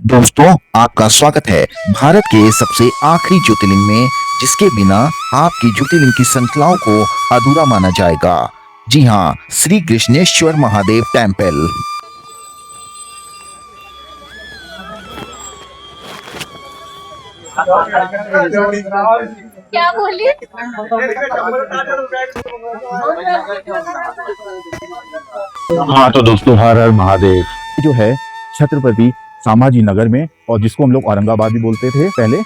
दोस्तों, आपका स्वागत है भारत के सबसे आखिरी ज्योतिर्लिंग में, जिसके बिना आपकी ज्योतिर्लिंग की श्रृंखलाओं को अधूरा माना जाएगा। जी हाँ, श्री कृष्णेश्वर महादेव टेम्पल। क्या बोलिए? हाँ तो दोस्तों, हर हर महादेव। जो है छत्रपति संभाजी नगर में, और जिसको हम लोग औरंगाबाद भी बोलते थे पहले,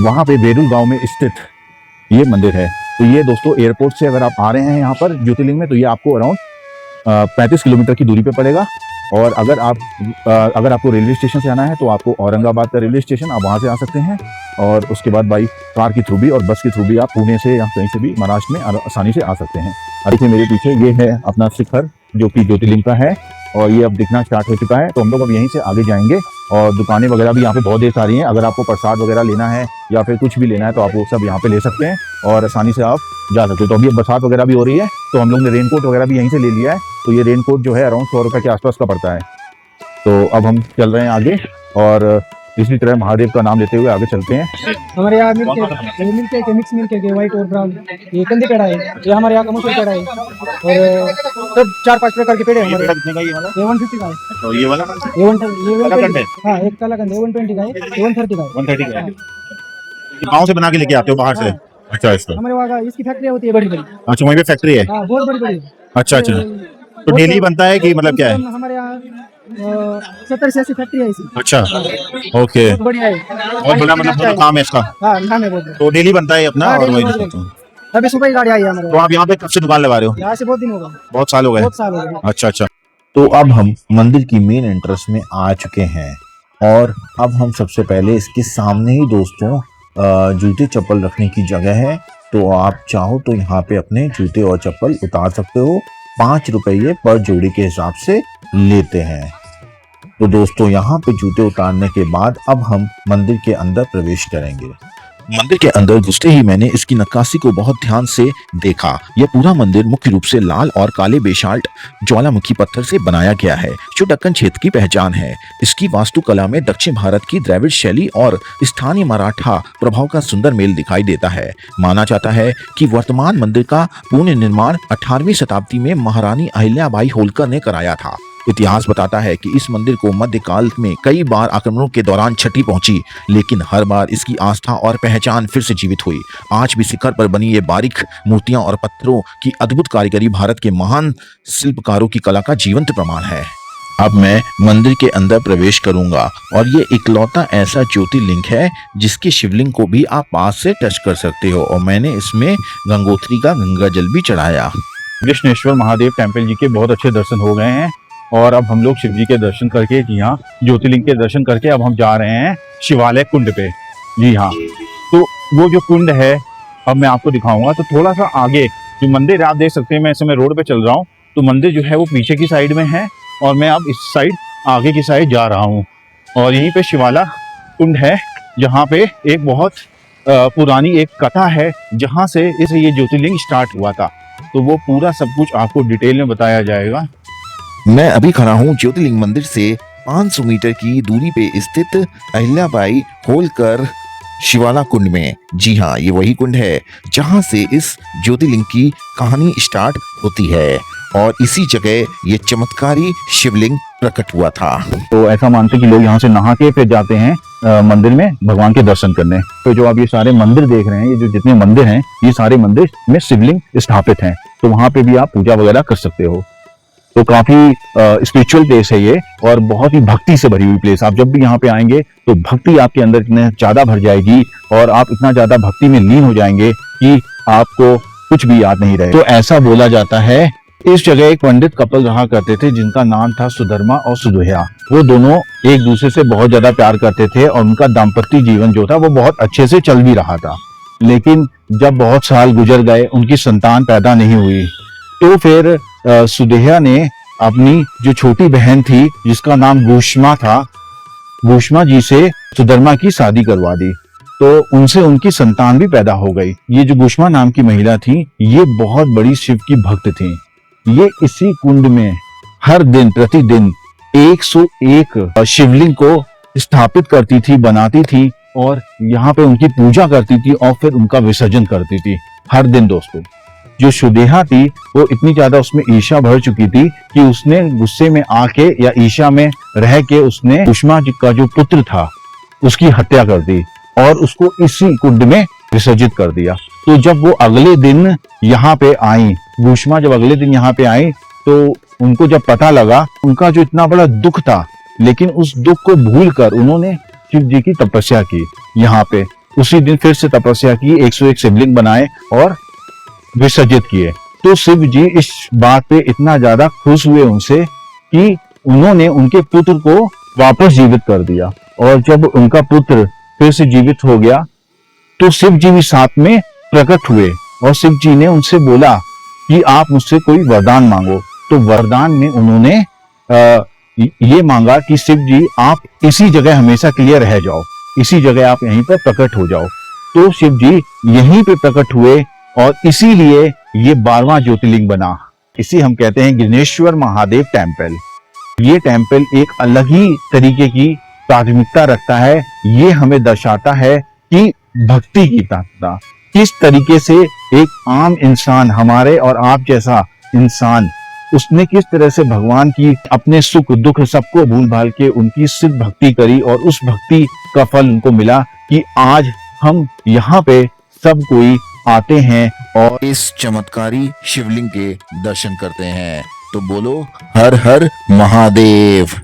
वहाँ पे बेरुल गांव में स्थित ये मंदिर है। तो ये दोस्तों एयरपोर्ट से अगर आप आ रहे हैं यहाँ पर ज्योतिर्लिंग में, तो ये आपको अराउंड 35 किलोमीटर की दूरी पे पड़ेगा। और अगर आपको रेलवे स्टेशन से आना है तो आपको औरंगाबाद का रेलवे स्टेशन, आप वहाँ से आ सकते हैं। और उसके बाद बाई कार के थ्रू भी और बस के थ्रू भी आप पुणे से या कहीं से भी महाराष्ट्र में आसानी से आ सकते हैं। देखिए मेरे पीछे ये है अपना शिखर, जो कि ज्योतिर्लिंग का है, और ये अब दिखना स्टार्ट हो चुका है। तो हम लोग अब यहीं से आगे जाएंगे, और दुकानें वगैरह भी यहाँ पे बहुत ढेर सारी हैं। अगर आपको प्रसाद वगैरह लेना है या फिर कुछ भी लेना है तो आप वो सब यहाँ पे ले सकते हैं और आसानी से आप जा सकते हैं। तो अभी बरसात वगैरह भी हो रही है, तो हम लोग ने रेनकोट वगैरह भी यहीं से ले लिया है। तो ये रेनकोट जो है अराउंड 100 रुपये के आसपास का पड़ता है। तो अब हम चल रहे हैं आगे, और इसी तरह महादेव का नाम लेते हुए आगे चलते हैं। हमारे यहाँ मिल्क है, मिक्स मिल्क है, व्हाइट और ब्राउन। ये कंदी पेड़ा है, ये हमारे यहाँ का मसूर पेड़ा है, और सब 4-5 प्रकार के पेड़े हैं हमारे। कितने का ये वाला? ये 150 का है। तो ये वाला ये 120। हाँ, एक काला कंद 120 का है, 130 का है। 130 का है। गाँव से बना के लेके आते हो बाहर से? अच्छा, इसका हमारे वहाँ का इसकी फैक्ट्री होती है बड़ी बड़ी। अच्छा, वहीं पे फैक्ट्री है? हाँ, बहुत बड़ी बड़ी। अच्छा अच्छा, तो डेली बनता है कि मतलब क्या है? हमारे यहाँ 70 से 80 फैक्ट्री है इसी। अच्छा, ओके, बहुत बढ़िया है, बहुत बड़ा मतलब पूरा काम है इसका। हाँ, नाम है बहुत। तो डेली बनता है अपना? और वही अभी सुबह ही गाड़ी आई है हमारे। तो आप यहाँ पे कब से दुकान लगा रहे हो? यहाँ से बहुत दिन हो गए, बहुत साल हो गए। बहुत साल हो गए। अच्छा अच्छा। तो अब हम मंदिर की मेन एंट्रेंस में आ चुके हैं, और अब हम सबसे पहले इसके सामने ही दोस्तों जूते चप्पल रखने की जगह है। तो आप चाहो तो यहाँ पे अपने जूते और चप्पल उतार सकते हो। 5 रुपये पर जोड़ी के हिसाब से लेते हैं। तो दोस्तों यहाँ पे जूते उतारने के बाद अब हम मंदिर के अंदर प्रवेश करेंगे। मंदिर के अंदर घुसते ही मैंने इसकी नक्काशी को बहुत ध्यान से देखा। यह पूरा मंदिर मुख्य रूप से लाल और काले बेसाल्ट ज्वालामुखी पत्थर से बनाया गया है, जो दक्कन क्षेत्र की पहचान है। इसकी वास्तुकला में दक्षिण भारत की द्रविड़ शैली और स्थानीय मराठा प्रभाव का सुंदर मेल दिखाई देता है। माना जाता है कि वर्तमान मंदिर का पुनर्निर्माण 18वीं शताब्दी में महारानी अहिल्याबाई होलकर ने कराया था। इतिहास बताता है कि इस मंदिर को मध्यकाल में कई बार आक्रमणों के दौरान क्षति पहुंची, लेकिन हर बार इसकी आस्था और पहचान फिर से जीवित हुई। आज भी शिखर पर बनी ये बारीक मूर्तियां और पत्थरों की अद्भुत कारीगरी भारत के महान शिल्पकारों की कला का जीवंत प्रमाण है। अब मैं मंदिर के अंदर प्रवेश करूंगा, और ये इकलौता ऐसा ज्योतिर्लिंग है जिसके शिवलिंग को भी आप पास से टच कर सकते हो, और मैंने इसमें गंगोत्री का गंगा जल भी चढ़ाया। कृष्णेश्वर महादेव टेम्पल जी के बहुत अच्छे दर्शन हो गए हैं, और अब हम लोग शिव जी के दर्शन करके, जी हाँ, ज्योतिर्लिंग के दर्शन करके अब हम जा रहे हैं शिवालय कुंड पे। जी हाँ, तो वो जो कुंड है अब मैं आपको दिखाऊंगा। तो थोड़ा सा आगे जो मंदिर आप देख सकते हैं, मैं इस समय रोड पे चल रहा हूँ, तो मंदिर जो है वो पीछे की साइड में है, और मैं अब इस साइड आगे की साइड जा रहा हूँ। और यहीं पे शिवाला कुंड है, जहाँ पे एक बहुत पुरानी एक कथा है, जहाँ से ये ज्योतिर्लिंग स्टार्ट हुआ था। तो वो पूरा सब कुछ आपको डिटेल में बताया जाएगा। मैं अभी खड़ा हूँ ज्योतिर्लिंग मंदिर से 500 मीटर की दूरी पे स्थित अहिल्याबाई होलकर शिवाला कुंड में। जी हाँ, ये वही कुंड है जहाँ से इस ज्योतिर्लिंग की कहानी स्टार्ट होती है, और इसी जगह ये चमत्कारी शिवलिंग प्रकट हुआ था। तो ऐसा मानते कि लोग यहाँ से नहा के फिर जाते हैं मंदिर में भगवान के दर्शन करने। तो जो आप ये सारे मंदिर देख रहे हैं, ये जो जितने मंदिर हैं, ये सारे मंदिर में शिवलिंग स्थापित हैं। तो वहाँ पे भी आप पूजा वगैरह कर सकते हो। तो काफी स्पिरिचुअल प्लेस है ये, और बहुत ही भक्ति से भरी हुई प्लेस। आप जब भी यहाँ पे आएंगे तो भक्ति आपके अंदर इतने ज्यादा भर जाएगी, और आप इतना ज्यादा भक्ति में लीन हो जाएंगे कि आपको कुछ भी याद नहीं रहेगा। तो ऐसा बोला जाता है, इस जगह एक पंडित कपल रहा करते थे जिनका नाम था सुधर्मा और सुदोह्या। वो दोनों एक दूसरे से बहुत ज्यादा प्यार करते थे, और उनका दाम्पत्य जीवन जो था वो बहुत अच्छे से चल भी रहा था। लेकिन जब बहुत साल गुजर गए, उनकी संतान पैदा नहीं हुई, तो फिर सुदेहा ने अपनी जो छोटी बहन थी, जिसका नाम गुष्मा था, गुष्मा जी से सुधर्मा की शादी करवा दी। तो उनसे उनकी संतान भी पैदा हो गई। ये जो गुष्मा नाम की महिला थी, ये बहुत बड़ी शिव की भक्त थी। ये इसी कुंड में हर दिन प्रतिदिन 101 शिवलिंग को स्थापित करती थी, बनाती थी और यहाँ पे उनकी पूजा करती थी और फिर उनका विसर्जन करती थी हर दिन। दोस्तों, जो सुदेहा थी वो इतनी ज्यादा उसमें ईर्ष्या भर चुकी थी कि उसने गुस्से में आके या ईर्ष्या में रह के उसने उष्मा जी का जो पुत्र था उसकी हत्या कर दी और उसको इसी कुंड में विसर्जित कर दिया। तो जब वो अगले दिन यहाँ पे आई, भूष्मा जब अगले दिन यहाँ पे आई तो उनको जब पता लगा, उनका जो इतना बड़ा दुख था, लेकिन उस दुख को भूलकर उन्होंने शिव जी की तपस्या की। यहाँ पे उसी दिन फिर से तपस्या की, 101 शिवलिंग बनाए और विसर्जित किए। तो शिव जी इस बात पे इतना ज्यादा खुश हुए उनसे कि उन्होंने उनके पुत्र को वापस जीवित कर दिया। और जब उनका पुत्र फिर से जीवित हो गया तो शिव जी भी साथ में प्रकट हुए और शिव जी ने उनसे बोला कि आप मुझसे कोई वरदान मांगो। तो वरदान में उन्होंने ये मांगा कि शिव जी आप इसी जगह हमेशा के लिए रह जाओ, इसी जगह आप यहीं पर प्रकट हो जाओ। तो शिव जी यहीं पे प्रकट हुए और इसीलिए ये 12वां ज्योतिर्लिंग बना। इसी हम कहते हैं गिरनेश्वर महादेव टेम्पल। ये टेम्पल एक अलग ही तरीके की प्राथमिकता रखता है। ये हमें दर्शाता है कि भक्ति की ताकत किस तरीके से एक आम इंसान, हमारे और आप जैसा इंसान, उसने किस तरह से भगवान की अपने सुख दुख सबको भूल भाल के उनकी सिर्फ भक्ति करी और उस भक्ति का फल उनको मिला कि आज हम यहाँ पे सब कोई आते हैं और इस चमत्कारी शिवलिंग के दर्शन करते हैं। तो बोलो हर हर महादेव।